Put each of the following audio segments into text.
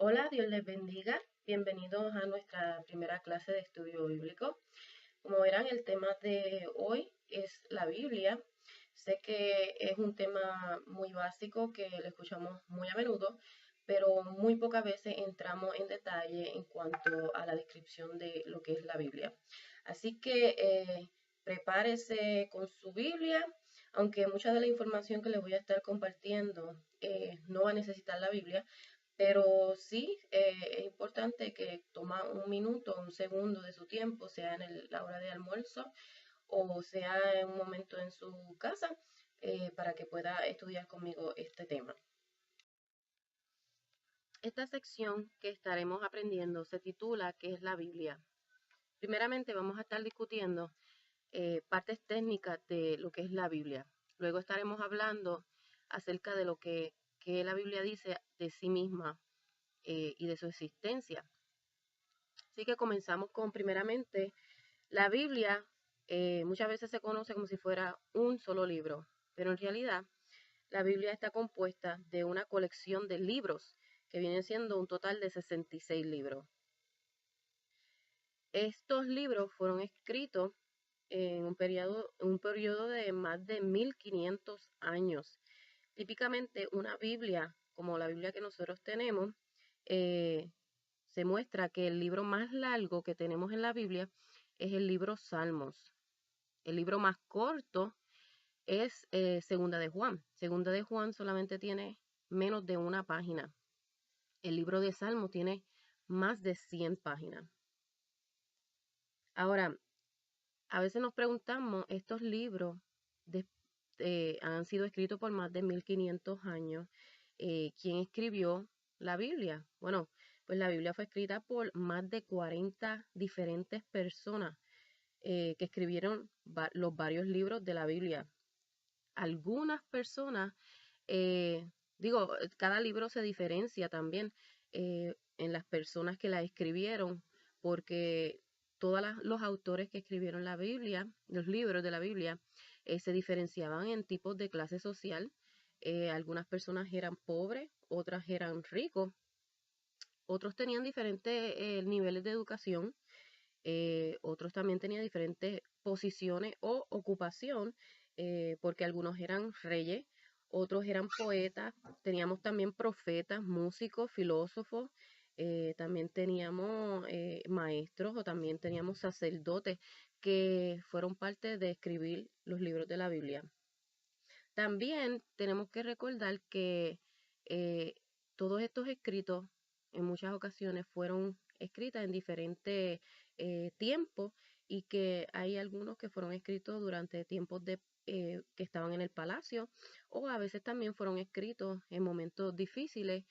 Hola, Dios les bendiga. Bienvenidos a nuestra primera clase de estudio bíblico. Como verán, el tema de hoy es la Biblia. Sé que es un tema muy básico que lo escuchamos muy a menudo, pero muy pocas veces entramos en detalle en cuanto a la descripción de lo que es la Biblia. Así que prepárese con su Biblia, aunque mucha de la información que les voy a estar compartiendo no va a necesitar la Biblia, pero sí, es importante que toma un minuto, un segundo de su tiempo, sea en la hora de almuerzo o sea en un momento en su casa, para que pueda estudiar conmigo este tema. Esta sección que estaremos aprendiendo se titula ¿Qué es la Biblia? Primeramente vamos a estar discutiendo partes técnicas de lo que es la Biblia. Luego estaremos hablando acerca de que la Biblia dice de sí misma y de su existencia. Así que comenzamos con, primeramente, la Biblia. Muchas veces se conoce como si fuera un solo libro, pero en realidad la Biblia está compuesta de una colección de libros que vienen siendo un total de 66 libros. Estos libros fueron escritos en un periodo de más de 1500 años. Típicamente una Biblia, como la Biblia que nosotros tenemos, eh, se muestra que el libro más largo que tenemos en la Biblia es el libro Salmos. El libro más corto es Segunda de Juan. Segunda de Juan solamente tiene menos de una página. El libro de Salmos tiene más de 100 páginas. Ahora, a veces nos preguntamos, estos libros de, han sido escritos por más de 1500 años. ¿Quién escribió la Biblia? Bueno, pues la Biblia fue escrita por más de 40 diferentes personas que escribieron los varios libros de la Biblia. Algunas personas, cada libro se diferencia también en las personas que la escribieron, porque todos los autores que escribieron la Biblia, los libros de la Biblia, se diferenciaban en tipos de clase social. Algunas personas eran pobres, otras eran ricos, otros tenían diferentes niveles de educación, otros también tenían diferentes posiciones o ocupación, porque algunos eran reyes, otros eran poetas, teníamos también profetas, músicos, filósofos, también teníamos maestros o también teníamos sacerdotes que fueron parte de escribir los libros de la Biblia. También tenemos que recordar que eh, todos estos escritos en muchas ocasiones fueron escritas en diferentes tiempos, y que hay algunos que fueron escritos durante tiempos que estaban en el palacio, o a veces también fueron escritos en momentos difíciles,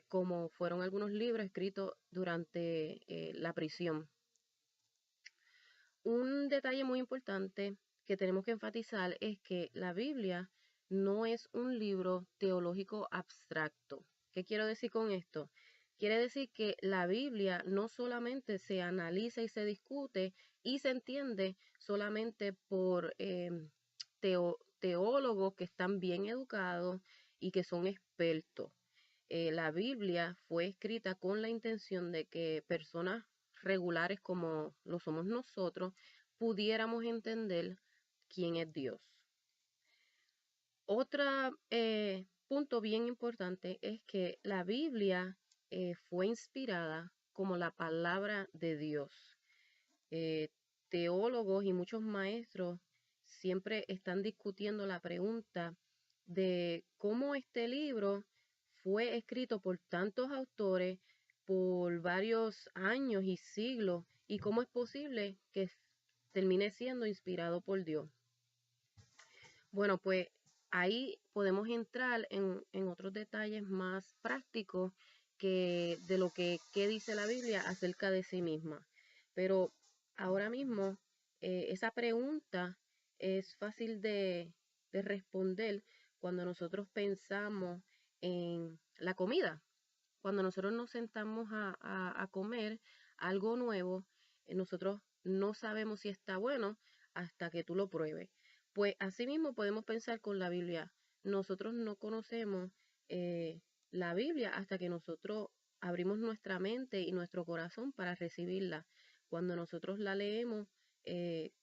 como fueron algunos libros escritos durante la prisión. Un detalle muy importante que tenemos que enfatizar es que la Biblia no es un libro teológico abstracto. ¿Qué quiero decir con esto? Quiere decir que la Biblia no solamente se analiza y se discute y se entiende solamente por teólogos que están bien educados y que son expertos. La Biblia fue escrita con la intención de que personas regulares como lo somos nosotros pudiéramos entender quién es Dios. Otro punto bien importante es que la Biblia fue inspirada como la palabra de Dios. Eh, Teólogos y muchos maestros siempre están discutiendo la pregunta de cómo este libro fue escrito por tantos autores por varios años y siglos, y cómo es posible que termine siendo inspirado por Dios. Bueno, pues ahí podemos entrar en otros detalles más prácticos que de lo que dice la Biblia acerca de sí misma. Pero ahora mismo esa pregunta es fácil de responder cuando nosotros pensamos en la comida. Cuando nosotros nos sentamos a comer algo nuevo, nosotros no sabemos si está bueno hasta que tú lo pruebes. Pues asimismo podemos pensar con la Biblia. Nosotros no conocemos la Biblia hasta que nosotros abrimos nuestra mente y nuestro corazón para recibirla. Cuando nosotros la leemos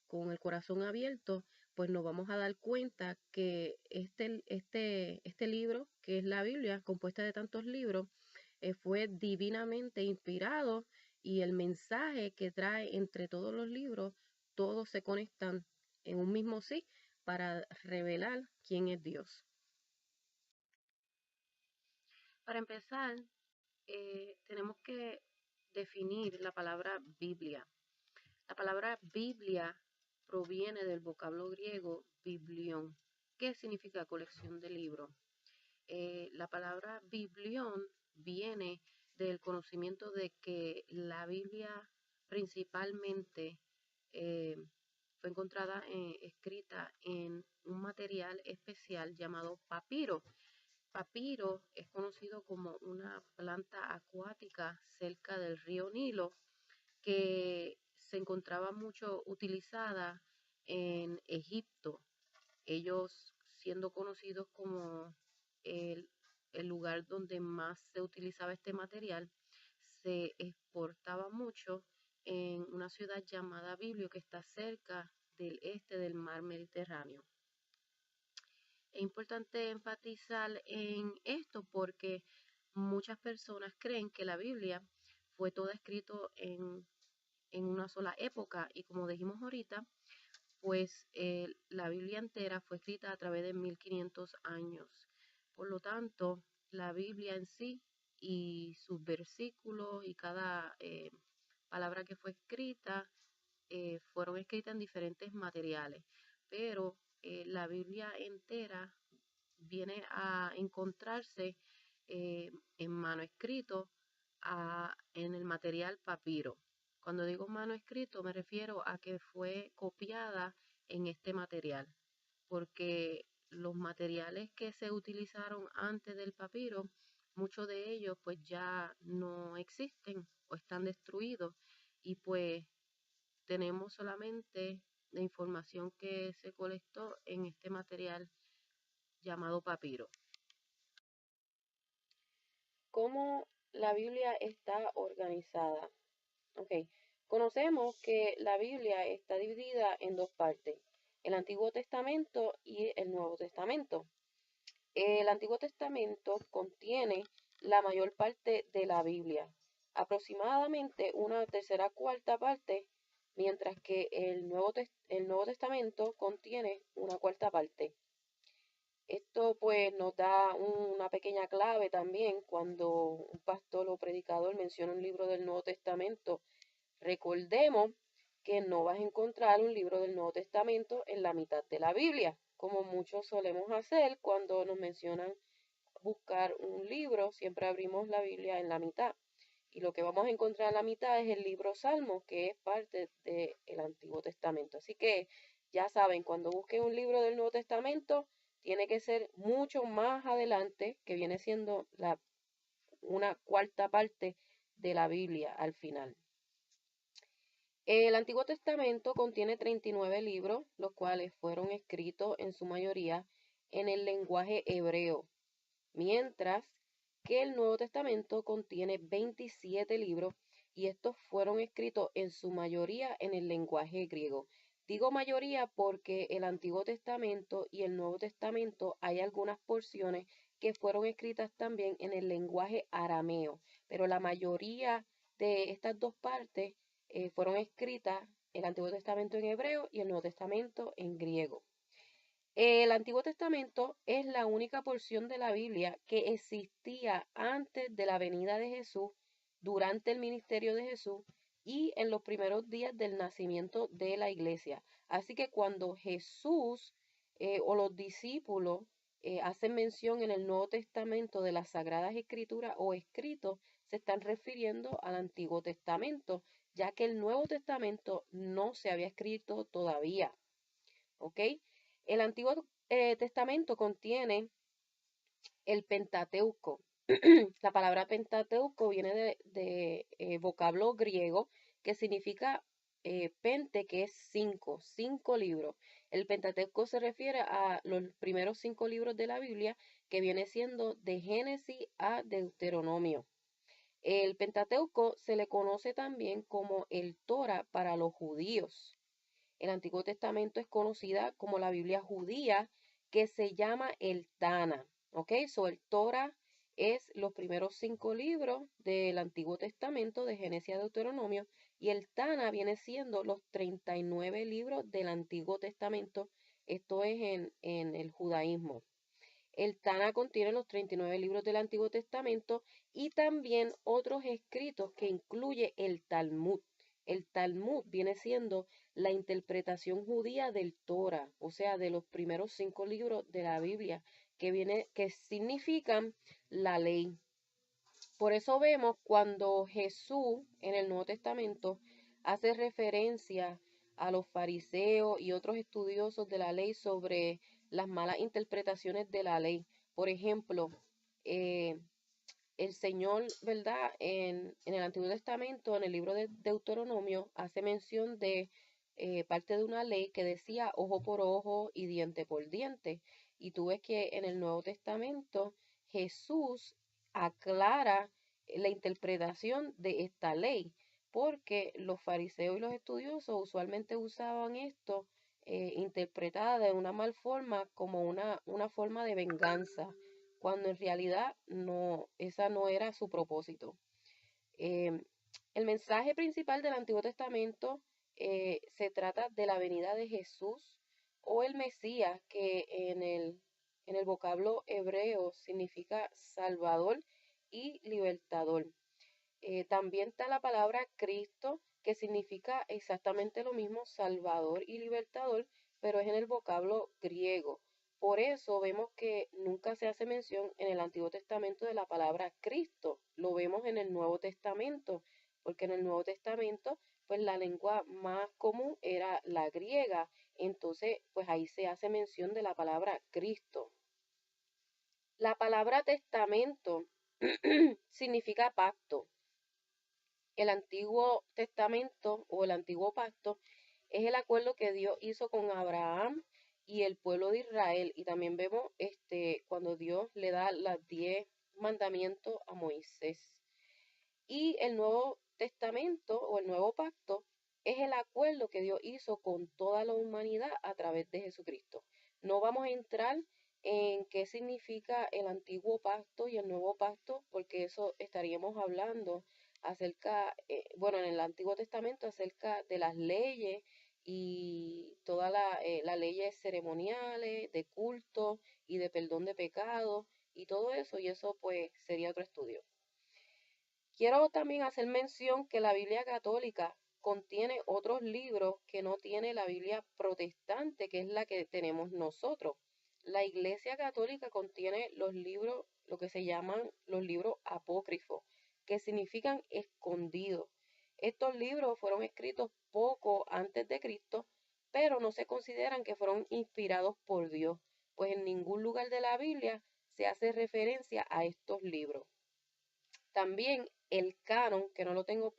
con el corazón abierto, pues nos vamos a dar cuenta que este libro, que es la Biblia, compuesta de tantos libros, fue divinamente inspirado y el mensaje que trae entre todos los libros, todos se conectan en un mismo sí para revelar quién es Dios. Para empezar, tenemos que definir la palabra Biblia. La palabra Biblia proviene del vocablo griego biblión, que significa colección de libros. La palabra biblión viene del conocimiento de que la Biblia principalmente eh, fue encontrada escrita en un material especial llamado papiro. Papiro es conocido como una planta acuática cerca del río Nilo que se encontraba mucho utilizada en Egipto, ellos siendo conocidos como el, el lugar donde más se utilizaba este material, se exportaba mucho en una ciudad llamada Biblio que está cerca del este del mar Mediterráneo. Es importante enfatizar en esto porque muchas personas creen que la Biblia fue todo escrito en una sola época y como dijimos ahorita, pues la Biblia entera fue escrita a través de 1500 años. Por lo tanto, la Biblia en sí y sus versículos y cada palabra que fue escrita fueron escritas en diferentes materiales, pero la Biblia entera viene a encontrarse en manuscrito en el material papiro. Cuando digo manuscrito me refiero a que fue copiada en este material, porque los materiales que se utilizaron antes del papiro, muchos de ellos pues ya no existen o están destruidos y pues tenemos solamente la información que se colectó en este material llamado papiro. ¿Cómo la Biblia está organizada? Ok, conocemos que la Biblia está dividida en dos partes, el Antiguo Testamento y el Nuevo Testamento. El Antiguo Testamento contiene la mayor parte de la Biblia, aproximadamente una tercera cuarta parte, mientras que el Nuevo Testamento contiene una cuarta parte. Esto pues nos da una pequeña clave también cuando un pastor o predicador menciona un libro del Nuevo Testamento. Recordemos que no vas a encontrar un libro del Nuevo Testamento en la mitad de la Biblia, como muchos solemos hacer cuando nos mencionan buscar un libro, siempre abrimos la Biblia en la mitad. Y lo que vamos a encontrar en la mitad es el libro Salmos, que es parte del Antiguo Testamento. Así que ya saben, cuando busquen un libro del Nuevo Testamento, tiene que ser mucho más adelante, que viene siendo una cuarta parte de la Biblia al final. El Antiguo Testamento contiene 39 libros, los cuales fueron escritos en su mayoría en el lenguaje hebreo, mientras que el Nuevo Testamento contiene 27 libros y estos fueron escritos en su mayoría en el lenguaje griego. Digo mayoría porque el Antiguo Testamento y el Nuevo Testamento hay algunas porciones que fueron escritas también en el lenguaje arameo, pero la mayoría de estas dos partes fueron escritas el Antiguo Testamento en hebreo y el Nuevo Testamento en griego. El Antiguo Testamento es la única porción de la Biblia que existía antes de la venida de Jesús, durante el ministerio de Jesús y en los primeros días del nacimiento de la iglesia. Así que cuando Jesús o los discípulos hacen mención en el Nuevo Testamento de las Sagradas Escrituras o escritos, se están refiriendo al Antiguo Testamento, ya que el Nuevo Testamento no se había escrito todavía. ¿Ok? El Antiguo Testamento contiene el Pentateuco. La palabra Pentateuco viene de vocablo griego que significa pente, que es cinco libros. El Pentateuco se refiere a los primeros 5 libros de la Biblia, que viene siendo de Génesis a Deuteronomio. El Pentateuco se le conoce también como el Torah para los judíos. El Antiguo Testamento es conocida como la Biblia judía, que se llama el Tana. ¿Ok? So, el Torah es los primeros 5 libros del Antiguo Testamento, de Génesis a Deuteronomio, y el Tana viene siendo los 39 libros del Antiguo Testamento. Esto es en el judaísmo. El Tana contiene los 39 libros del Antiguo Testamento y también otros escritos que incluye el Talmud. El Talmud viene siendo la interpretación judía del Torah, o sea, de los primeros 5 libros de la Biblia, que significan la ley. Por eso vemos cuando Jesús en el Nuevo Testamento hace referencia a los fariseos y otros estudiosos de la ley sobre las malas interpretaciones de la ley. Por ejemplo, eh, el Señor, ¿verdad? En el Antiguo Testamento, en el libro de Deuteronomio, hace mención de parte de una ley que decía ojo por ojo y diente por diente. Y tú ves que en el Nuevo Testamento Jesús aclara la interpretación de esta ley, porque los fariseos y los estudiosos usualmente usaban esto interpretada de una mal forma como una forma de venganza cuando en realidad no, esa no era su propósito. Eh, el mensaje principal del Antiguo Testamento se trata de la venida de Jesús o el Mesías, que en el vocablo hebreo significa Salvador y Libertador. También está la palabra Cristo, que significa exactamente lo mismo, Salvador y Libertador, pero es en el vocablo griego. Por eso vemos que nunca se hace mención en el Antiguo Testamento de la palabra Cristo. Lo vemos en el Nuevo Testamento, porque en el Nuevo Testamento, pues la lengua más común era la griega. Entonces, pues ahí se hace mención de la palabra Cristo. La palabra testamento significa pacto. El Antiguo Testamento o el Antiguo Pacto es el acuerdo que Dios hizo con Abraham y el pueblo de Israel. Y también vemos cuando Dios le da los 10 mandamientos a Moisés. Y el Nuevo Testamento o el Nuevo Pacto es el acuerdo que Dios hizo con toda la humanidad a través de Jesucristo. No vamos a entrar en qué significa el antiguo pacto y el nuevo pacto, porque eso estaríamos hablando acerca, bueno, en el Antiguo Testamento acerca de las leyes y todas las leyes ceremoniales, de culto y de perdón de pecados y todo eso, y eso pues sería otro estudio. Quiero también hacer mención que la Biblia católica contiene otros libros que no tiene la Biblia protestante, que es la que tenemos nosotros. La Iglesia católica contiene los libros, lo que se llaman los libros apócrifos, que significan escondidos. Estos libros fueron escritos poco antes de Cristo, pero no se consideran que fueron inspirados por Dios, pues en ningún lugar de la Biblia se hace referencia a estos libros. También el canon, que no lo tengo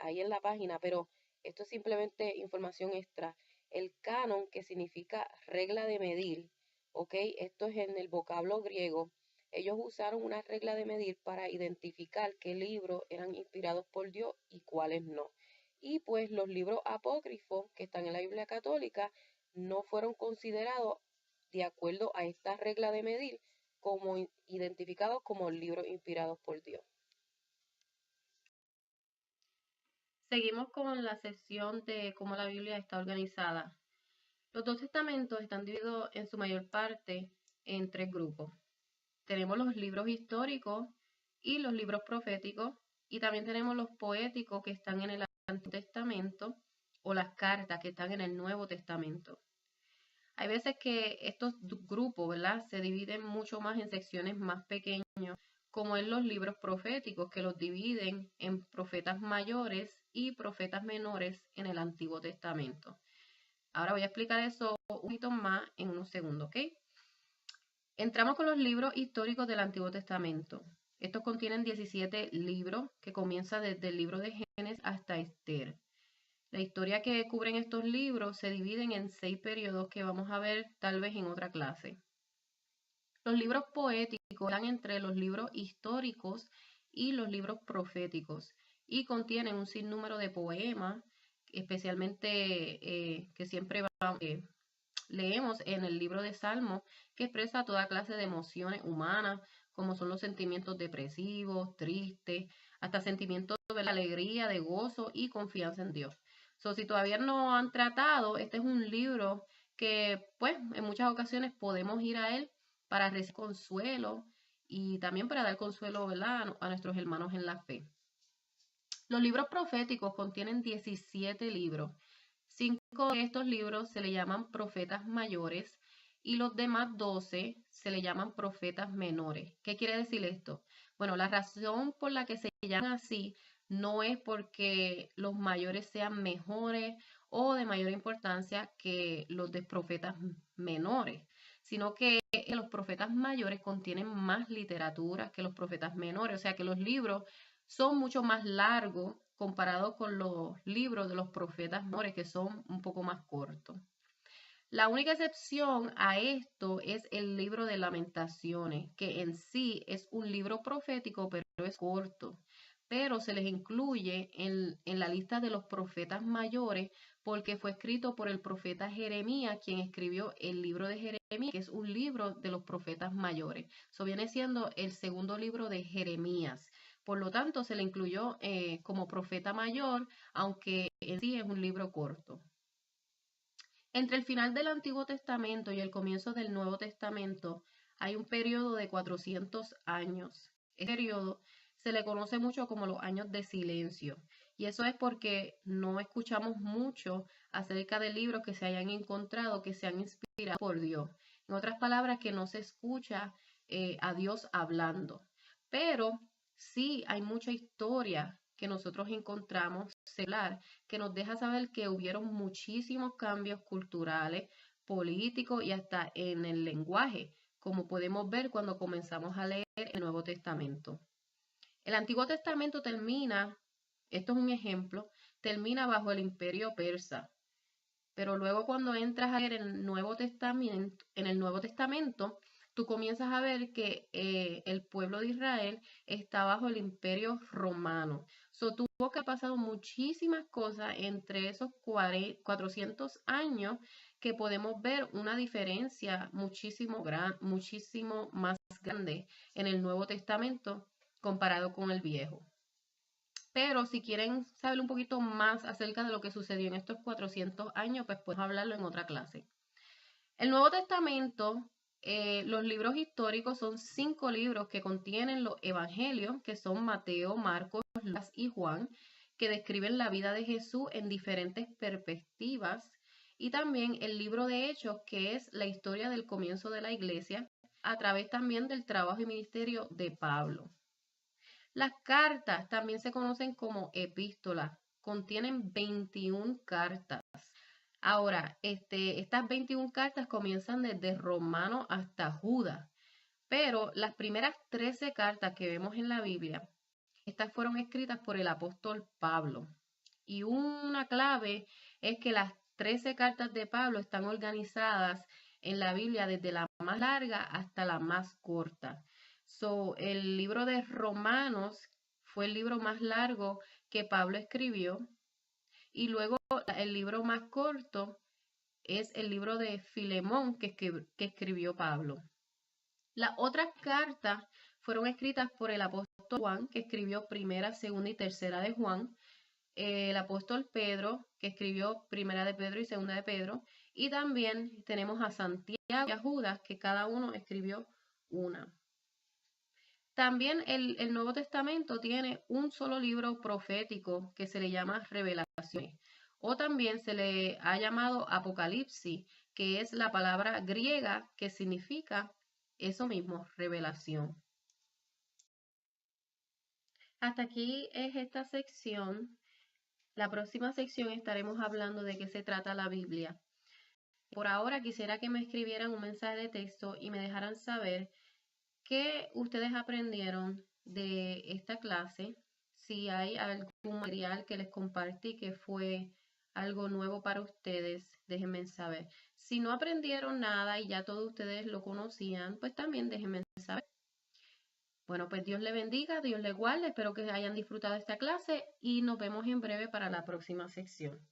ahí en la página, pero esto es simplemente información extra. El canon, que significa regla de medir, ¿ok? Esto es en el vocablo griego. Ellos usaron una regla de medir para identificar qué libros eran inspirados por Dios y cuáles no. Y pues los libros apócrifos que están en la Biblia católica no fueron considerados de acuerdo a esta regla de medir como identificados como libros inspirados por Dios. Seguimos con la sección de cómo la Biblia está organizada. Los dos testamentos están divididos en su mayor parte en 3 grupos. Tenemos los libros históricos y los libros proféticos, y también tenemos los poéticos que están en el Antiguo Testamento o las cartas que están en el Nuevo Testamento. Hay veces que estos grupos, ¿verdad?, se dividen mucho más en secciones más pequeñas, como en los libros proféticos, que los dividen en profetas mayores y profetas menores en el Antiguo Testamento. Ahora voy a explicar eso un poquito más en unos segundos, ¿ok? Entramos con los libros históricos del Antiguo Testamento. Estos contienen 17 libros que comienzan desde el libro de Génesis hasta Esther. La historia que cubren estos libros se dividen en 6 periodos que vamos a ver tal vez en otra clase. Los libros poéticos están entre los libros históricos y los libros proféticos y contienen un sinnúmero de poemas, especialmente que siempre leemos en el libro de Salmos, que expresa toda clase de emociones humanas, como son los sentimientos depresivos, tristes, hasta sentimientos de alegría, de gozo y confianza en Dios. Si todavía no han tratado, este es un libro que, pues, en muchas ocasiones podemos ir a él para recibir consuelo y también para dar consuelo, ¿verdad?, a nuestros hermanos en la fe. Los libros proféticos contienen 17 libros. 5 de estos libros se le llaman profetas mayores y los demás 12 se le llaman profetas menores. ¿Qué quiere decir esto? Bueno, la razón por la que se llaman así no es porque los mayores sean mejores o de mayor importancia que los de profetas menores, sino que los profetas mayores contienen más literatura que los profetas menores, o sea que los libros son mucho más largos comparados con los libros de los profetas menores, que son un poco más cortos. La única excepción a esto es el libro de Lamentaciones, que en sí es un libro profético, pero es corto. Pero se les incluye en la lista de los profetas mayores porque fue escrito por el profeta Jeremías, quien escribió el libro de Jeremías, que es un libro de los profetas mayores. Eso viene siendo el segundo libro de Jeremías. Por lo tanto, se le incluyó como profeta mayor, aunque en sí es un libro corto. Entre el final del Antiguo Testamento y el comienzo del Nuevo Testamento hay un periodo de 400 años. Este periodo se le conoce mucho como los años de silencio, y eso es porque no escuchamos mucho acerca de libros que se hayan encontrado que sean inspirados por Dios. En otras palabras, que no se escucha a Dios hablando. Pero sí hay mucha historia que nosotros encontramos secular que nos deja saber que hubieron muchísimos cambios culturales, políticos y hasta en el lenguaje, como podemos ver cuando comenzamos a leer el Nuevo Testamento. El Antiguo Testamento termina, esto es un ejemplo, termina bajo el Imperio Persa. Pero luego cuando entras a leer en el Nuevo Testamento, tú comienzas a ver que el pueblo de Israel está bajo el Imperio Romano. Tuvo que ha pasado muchísimas cosas entre esos 400 años que podemos ver una diferencia muchísimo más grande en el Nuevo Testamento comparado con el Viejo. Pero si quieren saber un poquito más acerca de lo que sucedió en estos 400 años, pues podemos hablarlo en otra clase. El Nuevo Testamento, los libros históricos son 5 libros que contienen los evangelios, que son Mateo, Marcos, Lucas y Juan, que describen la vida de Jesús en diferentes perspectivas, y también el libro de Hechos, que es la historia del comienzo de la iglesia, a través también del trabajo y ministerio de Pablo. Las cartas también se conocen como epístolas, contienen 21 cartas. Ahora, estas 21 cartas comienzan desde Romano hasta Judas, pero las primeras 13 cartas que vemos en la Biblia, estas fueron escritas por el apóstol Pablo. Y una clave es que las 13 cartas de Pablo están organizadas en la Biblia desde la más larga hasta la más corta. El libro de Romanos fue el libro más largo que Pablo escribió, y luego el libro más corto es el libro de Filemón que escribió Pablo. Las otras cartas fueron escritas por el apóstol Juan, que escribió primera, segunda y tercera de Juan, el apóstol Pedro, que escribió primera de Pedro y segunda de Pedro, y también tenemos a Santiago y a Judas, que cada uno escribió una. También el Nuevo Testamento tiene un solo libro profético que se le llama Revelaciones, o también se le ha llamado Apocalipsis, que es la palabra griega que significa eso mismo, revelación. Hasta aquí es esta sección. La próxima sección estaremos hablando de qué se trata la Biblia. Por ahora quisiera que me escribieran un mensaje de texto y me dejaran saber qué ustedes aprendieron de esta clase, si hay algún material que les compartí que fue algo nuevo para ustedes, déjenme saber. Si no aprendieron nada y ya todos ustedes lo conocían, pues también déjenme saber. Bueno, pues Dios le bendiga, Dios le guarde, espero que hayan disfrutado esta clase y nos vemos en breve para la próxima sección.